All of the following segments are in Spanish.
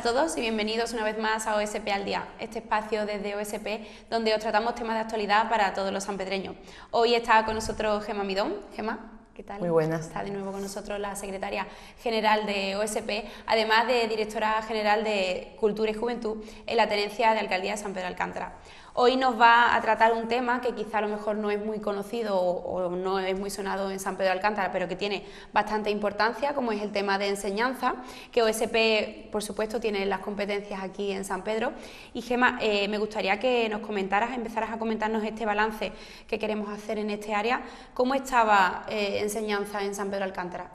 todos y bienvenidos una vez más a OSP al Día, este espacio desde OSP donde os tratamos temas de actualidad para todos los sanpedreños. Hoy está con nosotros Gemma Midón. Gemma, ¿qué tal? Muy buenas. Está de nuevo con nosotros la secretaria general de OSP, además de directora general de Cultura y Juventud en la tenencia de Alcaldía de San Pedro de Alcántara. Hoy nos va a tratar un tema que quizá a lo mejor no es muy conocido o no es muy sonado en San Pedro de Alcántara, pero que tiene bastante importancia, como es el tema de enseñanza, que OSP, por supuesto, tiene las competencias aquí en San Pedro. Y Gemma, me gustaría que nos empezaras a comentarnos este balance que queremos hacer en este área. ¿Cómo estaba enseñanza en San Pedro de Alcántara?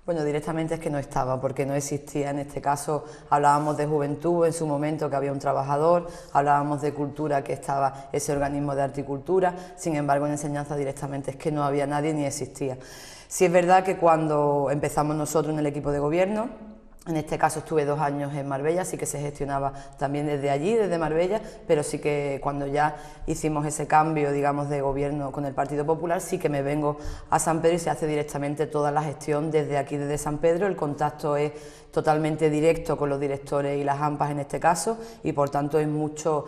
Bueno, directamente es que no estaba, porque no existía. En este caso hablábamos de juventud en su momento, que había un trabajador, hablábamos de cultura, que estaba ese organismo de arte y cultura. Sin embargo, en enseñanza directamente es que no había nadie ni existía. Sí es verdad que cuando empezamos nosotros en el equipo de gobierno, en este caso estuve 2 años en Marbella, sí que se gestionaba también desde allí, desde Marbella, pero sí que cuando ya hicimos ese cambio, digamos, de gobierno con el Partido Popular, sí que me vengo a San Pedro y se hace directamente toda la gestión desde aquí, desde San Pedro. El contacto es totalmente directo con los directores y las AMPAs en este caso, y por tanto es mucho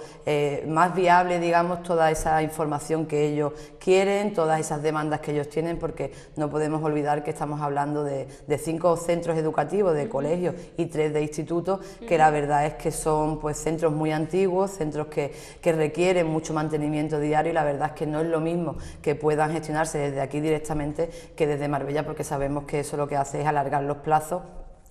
más viable, digamos, toda esa información que ellos quieren, todas esas demandas que ellos tienen, porque no podemos olvidar que estamos hablando de 5 centros educativos, de colegios y 3 de institutos, que la verdad es que son pues centros muy antiguos, centros que requieren mucho mantenimiento diario, y la verdad es que no es lo mismo que puedan gestionarse desde aquí directamente que desde Marbella, porque sabemos que eso lo que hace es alargar los plazos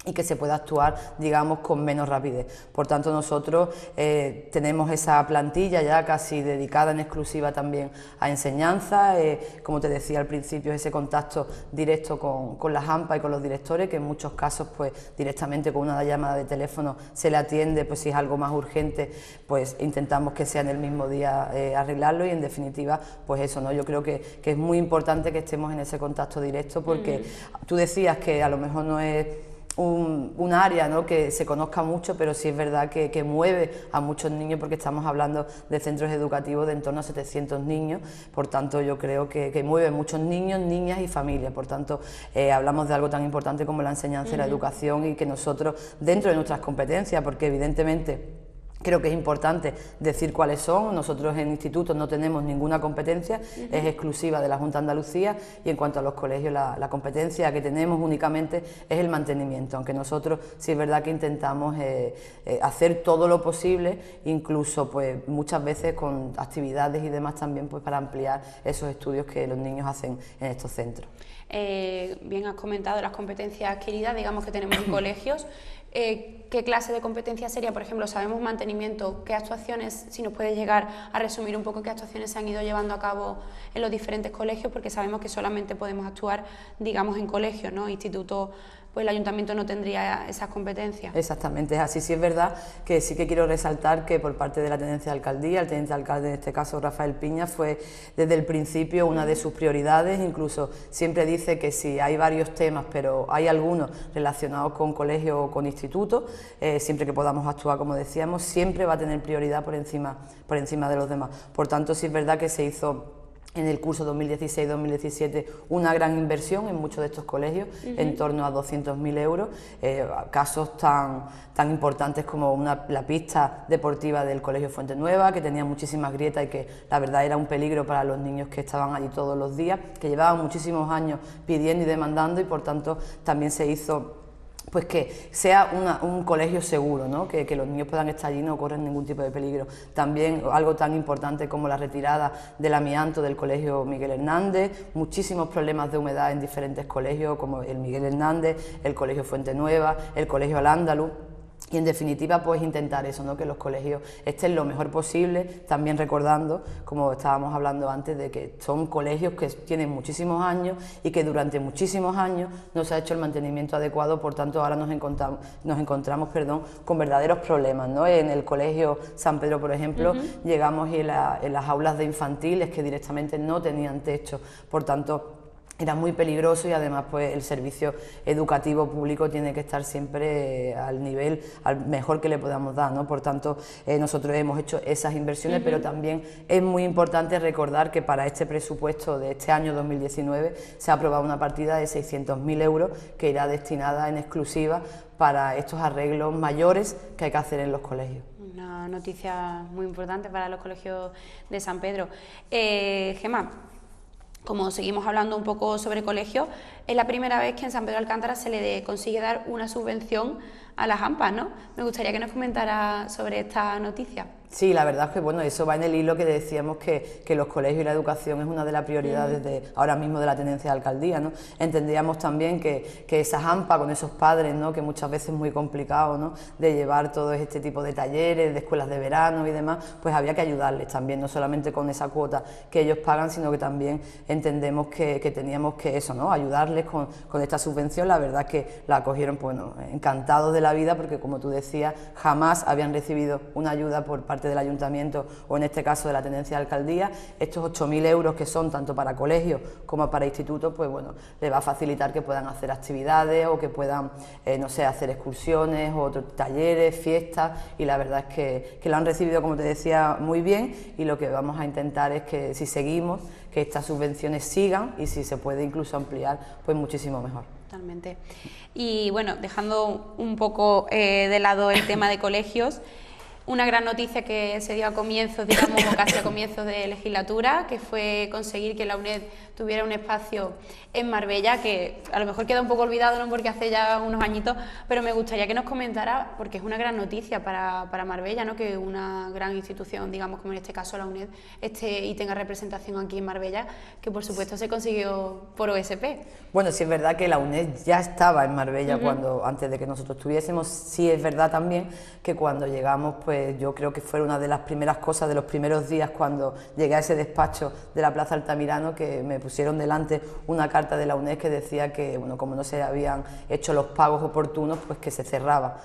y que se pueda actuar, digamos, con menos rapidez. Por tanto, nosotros tenemos esa plantilla ya casi dedicada en exclusiva también a enseñanza, como te decía al principio, ese contacto directo con las AMPA y con los directores, que en muchos casos pues directamente con una llamada de teléfono se le atiende, pues si es algo más urgente, pues intentamos que sea en el mismo día arreglarlo, y en definitiva, pues eso, ¿no? Yo creo que es muy importante que estemos en ese contacto directo, porque tú decías que a lo mejor no es un área, ¿no?, que se conozca mucho, pero sí es verdad que mueve a muchos niños, porque estamos hablando de centros educativos de en torno a 700 niños, por tanto yo creo que mueve muchos niños, niñas y familias. Por tanto hablamos de algo tan importante como la enseñanza y la educación, y que nosotros, dentro de nuestras competencias, porque evidentemente creo que es importante decir cuáles son. Nosotros en institutos no tenemos ninguna competencia, es exclusiva de la Junta de Andalucía, y en cuanto a los colegios la competencia que tenemos únicamente es el mantenimiento, aunque nosotros sí es verdad que intentamos hacer todo lo posible, incluso pues muchas veces con actividades y demás también, pues para ampliar esos estudios que los niños hacen en estos centros. Bien, has comentado las competencias adquiridas, digamos, que tenemos en colegios. ¿Qué clase de competencia sería? Por ejemplo, sabemos mantenimiento, ¿qué actuaciones, si nos puedes llegar a resumir un poco qué actuaciones se han ido llevando a cabo en los diferentes colegios? Porque sabemos que solamente podemos actuar, digamos, en colegios, ¿no? Institutos, pues el ayuntamiento no tendría esas competencias. Exactamente, es así. Sí es verdad que sí que quiero resaltar que por parte de la tenencia de alcaldía, el teniente alcalde en este caso Rafael Piña, fue desde el principio una de sus prioridades. Incluso siempre dice que si hay varios temas, pero hay algunos relacionados con colegios o con institutos, siempre que podamos actuar, como decíamos, siempre va a tener prioridad por encima de los demás. Por tanto, sí es verdad que se hizo en el curso 2016-2017 una gran inversión en muchos de estos colegios, en torno a 200.000 euros, casos tan importantes como la pista deportiva del Colegio Fuente Nueva, que tenía muchísimas grietas y que la verdad era un peligro para los niños que estaban allí todos los días, que llevaban muchísimos años pidiendo y demandando, y por tanto también se hizo pues que sea un colegio seguro, ¿no? Que los niños puedan estar allí y no corren ningún tipo de peligro. También algo tan importante como la retirada del amianto del colegio Miguel Hernández, muchísimos problemas de humedad en diferentes colegios como el Miguel Hernández, el colegio Fuente Nueva, el colegio Al-Ándalus. Y en definitiva, pues intentar eso, ¿no?, que los colegios estén lo mejor posible, también recordando, como estábamos hablando antes, de que son colegios que tienen muchísimos años y que durante muchísimos años no se ha hecho el mantenimiento adecuado. Por tanto, ahora nos encontramos con verdaderos problemas, ¿no? En el colegio San Pedro, por ejemplo, llegamos y en las aulas de infantiles que directamente no tenían techo. Por tanto, era muy peligroso y además pues el servicio educativo público tiene que estar siempre al nivel, al mejor que le podamos dar, ¿no? Por tanto, nosotros hemos hecho esas inversiones, pero también es muy importante recordar que para este presupuesto de este año 2019 se ha aprobado una partida de 600.000 euros que irá destinada en exclusiva para estos arreglos mayores que hay que hacer en los colegios. Una noticia muy importante para los colegios de San Pedro. Gemma, como seguimos hablando un poco sobre colegios, es la primera vez que en San Pedro de Alcántara se le consigue dar una subvención a las AMPA, ¿no? Me gustaría que nos comentara sobre esta noticia. Sí, la verdad es que bueno, eso va en el hilo que decíamos que los colegios y la educación es una de las prioridades de ahora mismo de la tenencia de alcaldía, ¿no? Entendíamos también que esas AMPA con esos padres, ¿no? Que muchas veces es muy complicado, ¿no? De llevar todo este tipo de talleres, de escuelas de verano y demás, pues había que ayudarles también, no solamente con esa cuota que ellos pagan, sino que también entendemos que teníamos que eso, ¿no? Ayudarles con esta subvención. La verdad es que la acogieron, pues, bueno, encantados de la vida, porque como tú decías, jamás habían recibido una ayuda por parte del ayuntamiento o en este caso de la tenencia de alcaldía. Estos 8.000 euros que son tanto para colegios como para institutos, pues bueno, les va a facilitar que puedan hacer actividades o que puedan, no sé, hacer excursiones o otros talleres, fiestas, y la verdad es que lo han recibido, como te decía, muy bien, y lo que vamos a intentar es que si seguimos, que estas subvenciones sigan y si se puede incluso ampliar, pues muchísimo mejor. Totalmente. Y bueno, dejando un poco de lado el tema de colegios, una gran noticia que se dio a comienzos, digamos, o casi a comienzos de legislatura, que fue conseguir que la UNED tuviera un espacio en Marbella, que a lo mejor queda un poco olvidado, ¿no? Porque hace ya unos añitos, pero me gustaría que nos comentara, porque es una gran noticia para Marbella, ¿no? Que una gran institución, digamos, como en este caso la UNED, esté y tenga representación aquí en Marbella, que por supuesto se consiguió por OSP. Bueno, sí es verdad que la UNED ya estaba en Marbella antes de que nosotros estuviésemos. Sí es verdad también que cuando llegamos, pues yo creo que fue una de las primeras cosas, de los primeros días cuando llegué a ese despacho de la Plaza Altamirano, que me pusieron delante una carta de la UNED que decía que, bueno, como no se habían hecho los pagos oportunos, pues que se cerraba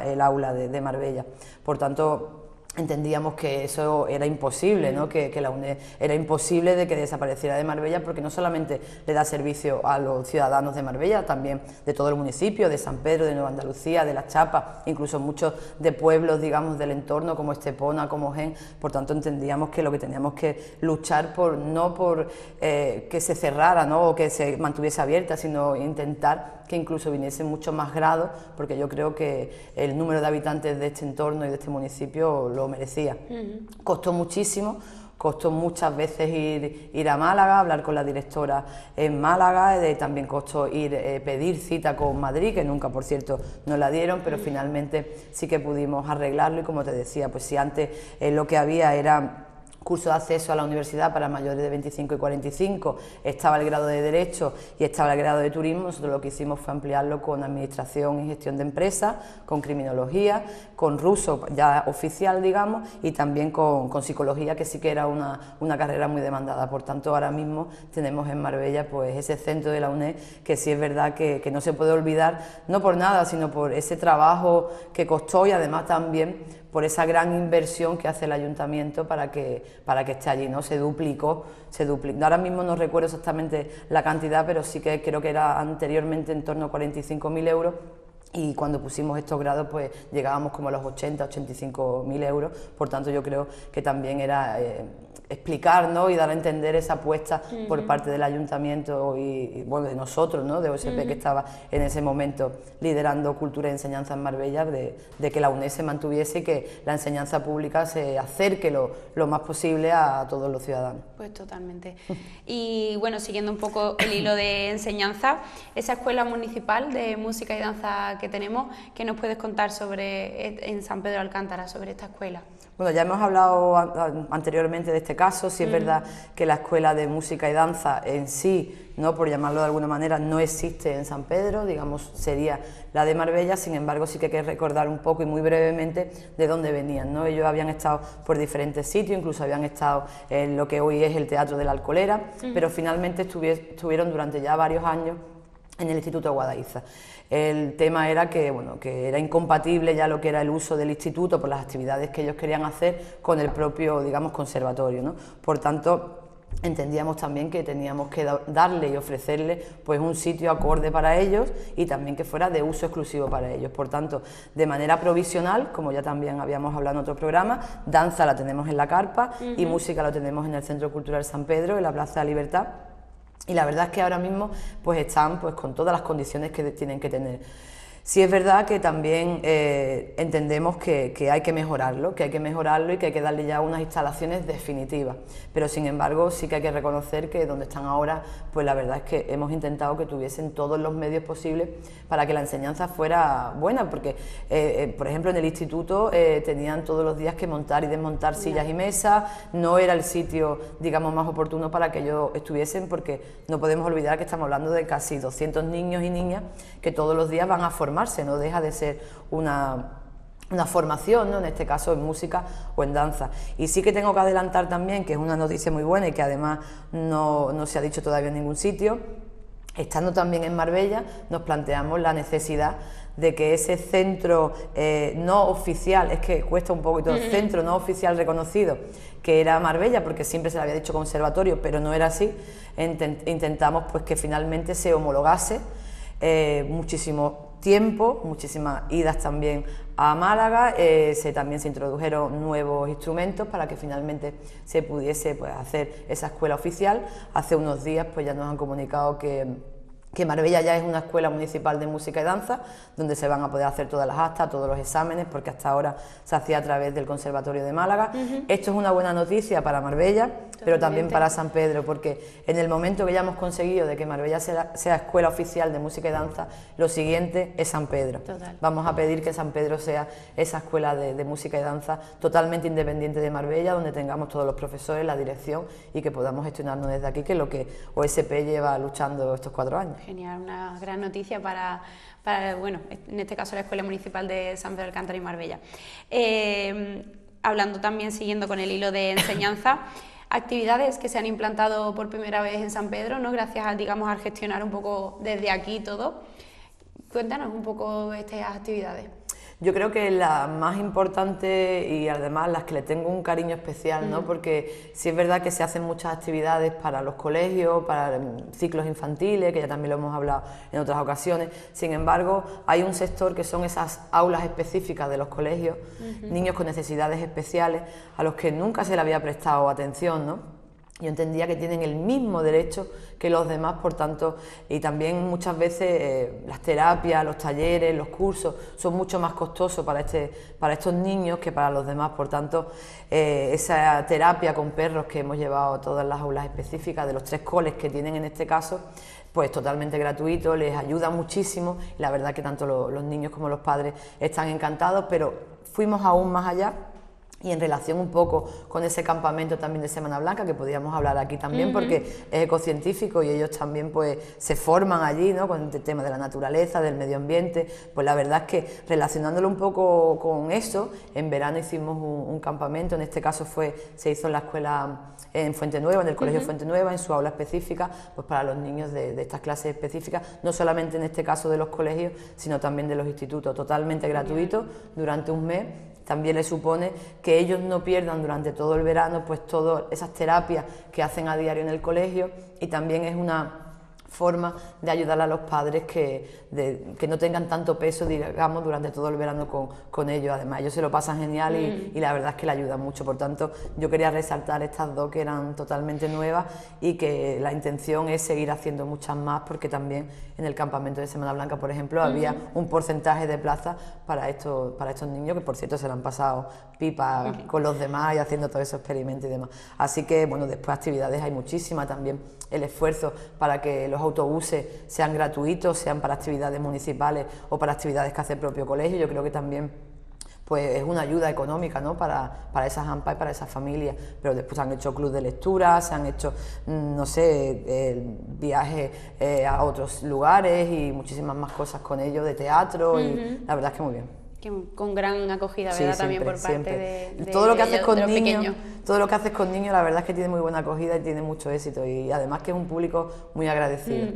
el aula de Marbella. Por tanto, entendíamos que eso era imposible, ¿no? Que la UNED era imposible de que desapareciera de Marbella, porque no solamente le da servicio a los ciudadanos de Marbella, también de todo el municipio, de San Pedro, de Nueva Andalucía, de Las Chapas, incluso muchos de pueblos, digamos, del entorno, como Estepona, como Jaén. Por tanto, entendíamos que lo que teníamos que luchar no por que se cerrara, ¿no? O que se mantuviese abierta, sino intentar que incluso viniesen muchos más grados, porque yo creo que el número de habitantes de este entorno y de este municipio lo merecía. Costó muchísimo, costó muchas veces ir a Málaga, hablar con la directora en Málaga, también costó pedir cita con Madrid, que nunca, por cierto, nos la dieron, pero finalmente sí que pudimos arreglarlo. Y como te decía, pues si antes lo que había era curso de acceso a la universidad para mayores de 25 y 45, estaba el grado de Derecho y estaba el grado de Turismo. Nosotros lo que hicimos fue ampliarlo con Administración y Gestión de Empresas, con Criminología, con Ruso ya oficial, digamos, y también con Psicología, que sí que era una carrera muy demandada. Por tanto, ahora mismo tenemos en Marbella pues ese centro de la UNED, que sí es verdad que no se puede olvidar, no por nada, sino por ese trabajo que costó y además también por esa gran inversión que hace el ayuntamiento para que esté allí, ¿no? Se duplicó. Ahora mismo no recuerdo exactamente la cantidad, pero sí que creo que era anteriormente en torno a 45.000 euros. Y cuando pusimos estos grados, pues llegábamos como a los 85.000 euros. Por tanto, yo creo que también era explicar, ¿no? Y dar a entender esa apuesta por parte del ayuntamiento y bueno, de nosotros, ¿no? De OSP, que estaba en ese momento liderando cultura y enseñanza en Marbella, de que la UNED se mantuviese y que la enseñanza pública se acerque lo más posible a todos los ciudadanos. Pues totalmente. Y bueno, siguiendo un poco el hilo de enseñanza, esa escuela municipal de música y danza que tenemos, ¿qué nos puedes contar en San Pedro de Alcántara sobre esta escuela? Bueno, ya hemos hablado anteriormente de este caso. Sí es verdad que la escuela de música y danza en sí, no por llamarlo de alguna manera, no existe en San Pedro, digamos, sería la de Marbella. Sin embargo, sí que hay que recordar un poco y muy brevemente de dónde venían, ¿no? Ellos habían estado por diferentes sitios, incluso habían estado en lo que hoy es el Teatro de la Alcolera, pero finalmente estuvieron durante ya varios años en el Instituto de Guadaiza. El tema era que, bueno, que era incompatible ya lo que era el uso del instituto por las actividades que ellos querían hacer con el propio, digamos, conservatorio, ¿no? Por tanto, entendíamos también que teníamos que darle y ofrecerle pues un sitio acorde para ellos y también que fuera de uso exclusivo para ellos. Por tanto, de manera provisional, como ya también habíamos hablado en otro programa, danza la tenemos en la carpa y música la tenemos en el Centro Cultural San Pedro, en la Plaza de la Libertad. Y la verdad es que ahora mismo pues están pues con todas las condiciones que tienen que tener. Sí es verdad que también entendemos que hay que mejorarlo, y que hay que darle ya unas instalaciones definitivas, pero sin embargo sí que hay que reconocer que donde están ahora, pues la verdad es que hemos intentado que tuviesen todos los medios posibles para que la enseñanza fuera buena, porque por ejemplo en el instituto tenían todos los días que montar y desmontar sillas y mesas, no era el sitio digamos más oportuno para que ellos estuviesen, porque no podemos olvidar que estamos hablando de casi 200 niños y niñas que todos los días van a formarse, no deja de ser una formación, ¿no? En este caso en música o en danza. Y sí que tengo que adelantar también, que es una noticia muy buena y que además no se ha dicho todavía en ningún sitio, estando también en Marbella nos planteamos la necesidad de que ese centro no oficial, es que cuesta un poquito, centro no oficial reconocido, que era Marbella, porque siempre se le había dicho conservatorio, pero no era así, intentamos pues que finalmente se homologase. Muchísimo tiempo, muchísimas idas también a Málaga, también se introdujeron nuevos instrumentos para que finalmente se pudiese pues, hacer esa escuela oficial. Hace unos días pues ya nos han comunicado que Marbella ya es una escuela municipal de música y danza, donde se van a poder hacer todas las actas, todos los exámenes, porque hasta ahora se hacía a través del Conservatorio de Málaga. Esto es una buena noticia para Marbella, pero también para San Pedro, porque en el momento que ya hemos conseguido de que Marbella sea escuela oficial de música y danza, lo siguiente es San Pedro. Total. Vamos a pedir que San Pedro sea esa escuela de música y danza totalmente independiente de Marbella, donde tengamos todos los profesores, la dirección y que podamos gestionarnos desde aquí, que es lo que OSP lleva luchando estos 4 años. Genial, una gran noticia para, bueno, en este caso la Escuela Municipal de San Pedro de Alcántara y Marbella. Hablando también, siguiendo con el hilo de enseñanza, actividades que se han implantado por primera vez en San Pedro, ¿no? Gracias a, digamos, al gestionar un poco desde aquí todo. Cuéntanos un poco estas actividades. Yo creo que la más importante y además las que le tengo un cariño especial, ¿no? Porque sí es verdad que se hacen muchas actividades para los colegios, para ciclos infantiles, que ya también lo hemos hablado en otras ocasiones. Sin embargo, hay un sector que son esas aulas específicas de los colegios, niños con necesidades especiales, a los que nunca se le había prestado atención, ¿no? Yo entendía que tienen el mismo derecho que los demás, por tanto, y también muchas veces las terapias, los talleres, los cursos son mucho más costosos para estos niños que para los demás, por tanto, esa terapia con perros que hemos llevado a todas las aulas específicas de los 3 coles que tienen en este caso, pues totalmente gratuito, les ayuda muchísimo y la verdad que tanto los niños como los padres están encantados, pero fuimos aún más allá. Y en relación un poco con ese campamento también de Semana Blanca, que podríamos hablar aquí también, porque es ecocientífico y ellos también pues se forman allí, ¿no? Con el tema de la naturaleza, del medio ambiente, pues la verdad es que relacionándolo un poco con eso, en verano hicimos un campamento, en este caso se hizo en la escuela en Fuente Nueva, en el Colegio Fuente Nueva, en su aula específica, pues para los niños de estas clases específicas, no solamente en este caso de los colegios, sino también de los institutos, totalmente gratuito durante un mes. También les supone que ellos no pierdan durante todo el verano pues todas esas terapias que hacen a diario en el colegio, y también es una forma de ayudar a los padres que no tengan tanto peso, digamos, durante todo el verano con ellos. Además, ellos se lo pasan genial y la verdad es que le ayudan mucho. Por tanto, yo quería resaltar estas 2 que eran totalmente nuevas y que la intención es seguir haciendo muchas más, porque también en el campamento de Semana Blanca, por ejemplo, había un porcentaje de plazas para estos niños, que por cierto se lo han pasado pipa con los demás y haciendo todos esos experimentos y demás. Así que, bueno, después actividades hay muchísimas, también el esfuerzo para que los autobuses sean gratuitos, sean para actividades municipales o para actividades que hace el propio colegio. Yo creo que también pues es una ayuda económica, ¿no? para esas AMPA y para esas familias, pero después se han hecho clubes de lectura, se han hecho, no sé, viajes a otros lugares y muchísimas más cosas con ellos, de teatro, y la verdad es que muy bien. Con gran acogida, ¿verdad? Sí, también siempre, por parte de todo lo que haces con los niños, pequeños. todo lo que haces con niños, la verdad es que tiene muy buena acogida y tiene mucho éxito, y además que es un público muy agradecido.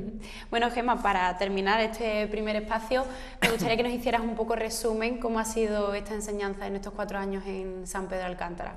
Bueno, Gemma, para terminar este primer espacio, me gustaría que nos hicieras un poco resumen cómo ha sido esta enseñanza en estos 4 años en San Pedro de Alcántara.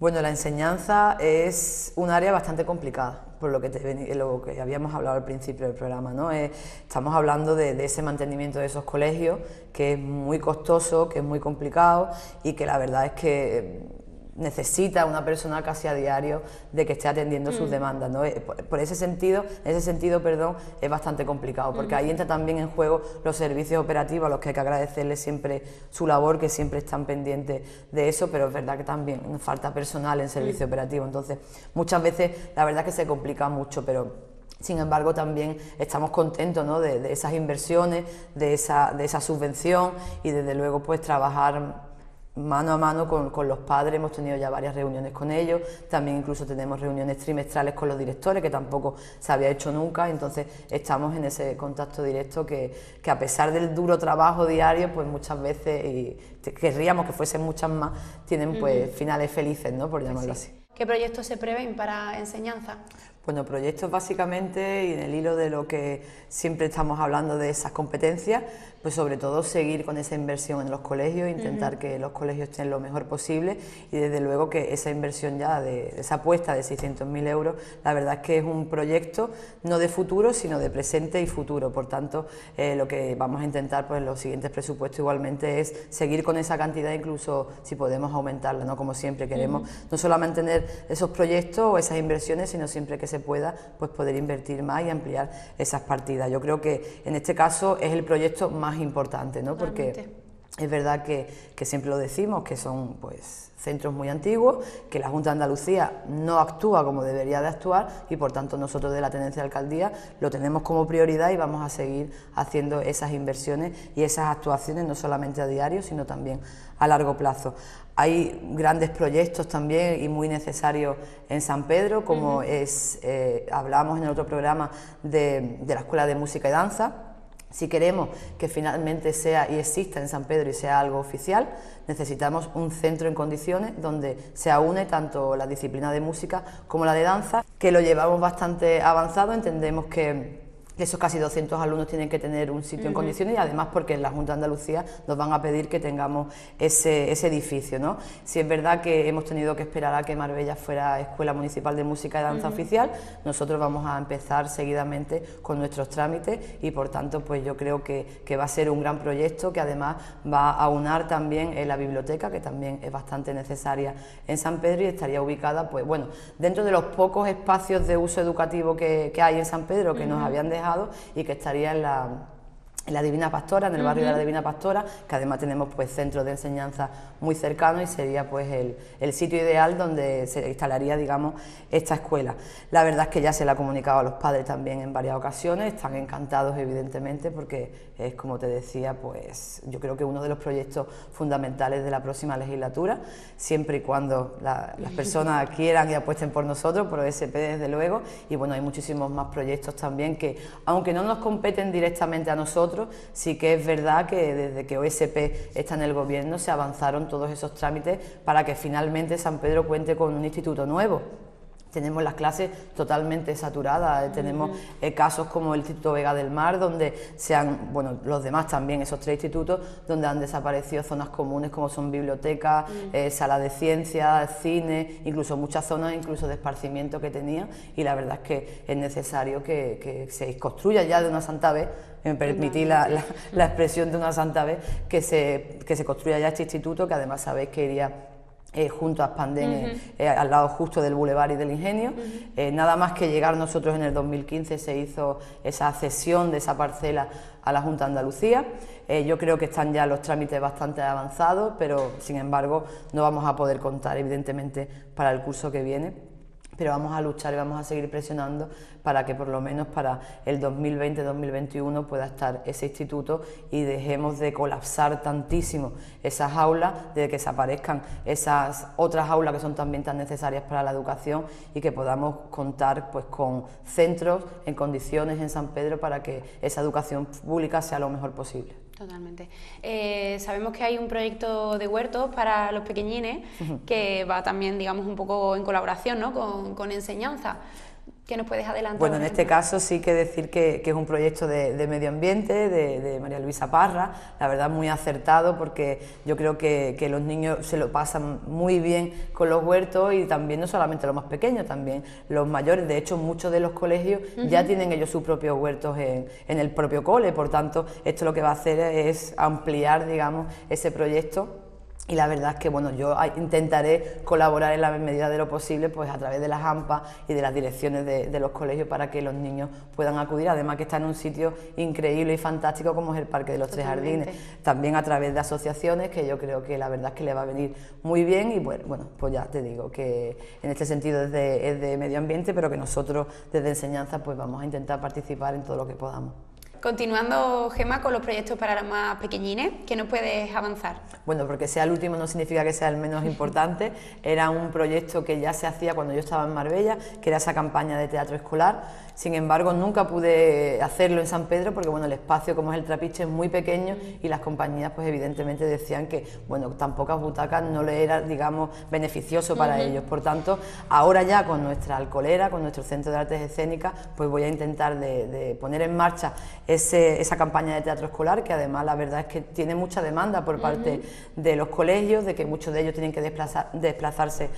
Bueno, la enseñanza es un área bastante complicada, por lo que habíamos hablado al principio del programa, ¿no? Estamos hablando de ese mantenimiento de esos colegios, que es muy costoso, que es muy complicado y que la verdad es que necesita una persona casi a diario de que esté atendiendo sus demandas, ¿no? En ese sentido, perdón, es bastante complicado, porque ahí entra también en juego los servicios operativos, a los que hay que agradecerles siempre su labor, que siempre están pendientes de eso, pero es verdad que también nos falta personal en servicio operativo, entonces muchas veces la verdad es que se complica mucho, pero sin embargo también estamos contentos, ¿no?, de esas inversiones, de esa subvención y desde luego pues trabajar mano a mano con los padres. Hemos tenido ya varias reuniones con ellos, también incluso tenemos reuniones trimestrales con los directores, que tampoco se había hecho nunca, entonces estamos en ese contacto directo que a pesar del duro trabajo diario, pues muchas veces, y querríamos que fuesen muchas más, tienen pues finales felices, ¿no?, por llamarlo así. ¿Qué proyectos se prevén para enseñanza? Bueno, proyectos básicamente, y en el hilo de lo que siempre estamos hablando de esas competencias, pues sobre todo seguir con esa inversión en los colegios, intentar que los colegios estén lo mejor posible y desde luego que esa inversión ya de esa apuesta de 600.000 euros, la verdad es que es un proyecto no de futuro, sino de presente y futuro. Por tanto, lo que vamos a intentar pues en los siguientes presupuestos igualmente es seguir con esa cantidad, incluso si podemos aumentarla, ¿no? Como siempre queremos, no solamente tener esos proyectos o esas inversiones, sino siempre que se pueda, pues poder invertir más y ampliar esas partidas. Yo creo que en este caso es el proyecto más importante, ¿no? Porque es verdad que siempre lo decimos, que son pues centros muy antiguos, que la Junta de Andalucía no actúa como debería de actuar y por tanto nosotros de la Tenencia de Alcaldía lo tenemos como prioridad y vamos a seguir haciendo esas inversiones y esas actuaciones no solamente a diario, sino también a largo plazo. Hay grandes proyectos también y muy necesarios en San Pedro, como hablábamos en el otro programa de la Escuela de Música y Danza. Si queremos que finalmente sea y exista en San Pedro y sea algo oficial, necesitamos un centro en condiciones donde se aúne tanto la disciplina de música como la de danza, que lo llevamos bastante avanzado. Entendemos que esos casi 200 alumnos tienen que tener un sitio en condiciones y además porque en la Junta de Andalucía nos van a pedir que tengamos ese edificio, ¿no? Si es verdad que hemos tenido que esperar a que Marbella fuera Escuela Municipal de Música y Danza oficial, nosotros vamos a empezar seguidamente con nuestros trámites y por tanto pues yo creo que va a ser un gran proyecto que además va a aunar también en la biblioteca, que también es bastante necesaria en San Pedro y estaría ubicada pues bueno, dentro de los pocos espacios de uso educativo que hay en San Pedro que nos habían dejado y que estaría en la Divina Pastora, en el barrio de la Divina Pastora, que además tenemos pues centros de enseñanza muy cercanos y sería pues el sitio ideal donde se instalaría, digamos, esta escuela. La verdad es que ya se le ha comunicado a los padres también en varias ocasiones, están encantados evidentemente porque es, como te decía, pues yo creo que uno de los proyectos fundamentales de la próxima legislatura, siempre y cuando las personas quieran y apuesten por nosotros, por OSP desde luego, y bueno, hay muchísimos más proyectos también que, aunque no nos competen directamente a nosotros, sí que es verdad que desde que OSP está en el gobierno se avanzaron todos esos trámites para que finalmente San Pedro cuente con un instituto nuevo. Tenemos las totalmente saturadas, tenemos casos como el Instituto Vega del Mar, donde bueno, los demás también, esos 3 institutos, donde han desaparecido zonas comunes como son bibliotecas, salas de ciencias, cine, incluso muchas zonas incluso de esparcimiento que tenían, y la verdad es que es necesario que se construya ya de una santa vez, me permití la expresión de una santa vez, que se construya ya este instituto, que además sabéis que iría junto a Spandén, al lado justo del Boulevard y del Ingenio. Nada más que llegar nosotros en el 2015 se hizo esa cesión de esa parcela a la Junta de Andalucía. Yo creo que están ya los trámites bastante avanzados, pero sin embargo no vamos a poder contar evidentemente para el curso que viene. Pero vamos a luchar y vamos a seguir presionando para que por lo menos para el 2020-2021 pueda estar ese instituto y dejemos de colapsar tantísimo esas aulas, de que desaparezcan esas otras aulas que son también tan necesarias para la educación y que podamos contar pues con centros en condiciones en San Pedro para que esa educación pública sea lo mejor posible. Totalmente. Sabemos que hay un proyecto de huertos para los pequeñines que va también, digamos, un poco en colaboración, ¿no?, con enseñanza. ¿Qué nos puedes adelantar? Bueno, en este caso sí que decir que es un proyecto de medio ambiente de María Luisa Parra, la verdad muy acertado, porque yo creo que los niños se lo pasan muy bien con los huertos, y también no solamente los más pequeños, también los mayores. De hecho, muchos de los colegios ya tienen ellos sus propios huertos en el propio cole, por tanto esto lo que va a hacer es ampliar, digamos, ese proyecto. Y la verdad es que bueno, yo intentaré colaborar en la medida de lo posible, pues a través de las AMPA y de las direcciones de los colegios, para que los niños puedan acudir, además que está en un sitio increíble y fantástico como es el Parque de los Tres Jardines, también a través de asociaciones, que yo creo que la verdad es que le va a venir muy bien. Y bueno, pues ya te digo que en este sentido es de medio ambiente, pero que nosotros desde enseñanza pues vamos a intentar participar en todo lo que podamos. Continuando, Gemma, con los proyectos para los más pequeñines, ¿qué nos puedes avanzar? Bueno, porque sea el último no significa que sea el menos importante. Era un proyecto que ya se hacía cuando yo estaba en Marbella, que era esa campaña de teatro escolar. Sin embargo, nunca pude hacerlo en San Pedro porque bueno, el espacio, como es el Trapiche, es muy pequeño, y las compañías pues evidentemente decían que bueno, tan pocas butacas no le era, digamos, beneficioso para ellos. Por tanto, ahora ya con nuestra alcolera, con nuestro Centro de Artes Escénicas, pues voy a intentar de poner en marcha esa campaña de teatro escolar, que además la verdad es que tiene mucha demanda por parte de los colegios, de que muchos de ellos tienen que desplazarse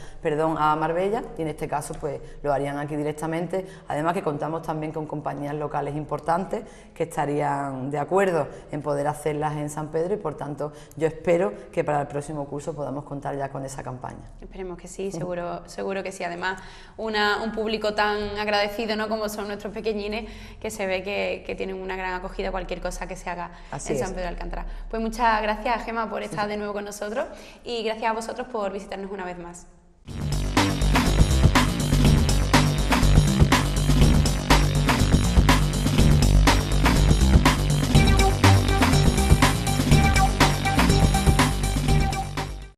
a Marbella, y en este caso pues lo harían aquí directamente. Además que contamos también con compañías locales importantes que estarían de acuerdo en poder hacerlas en San Pedro, y por tanto yo espero que para el próximo curso podamos contar ya con esa campaña. Esperemos que sí, seguro que sí. Además, un público tan agradecido, ¿no?, como son nuestros pequeñines, que se ve que tienen una gran acogida cualquier cosa que se haga en San Pedro de Alcántara. Pues muchas gracias, Gemma, por estar de nuevo con nosotros, y gracias a vosotros por visitarnos una vez más.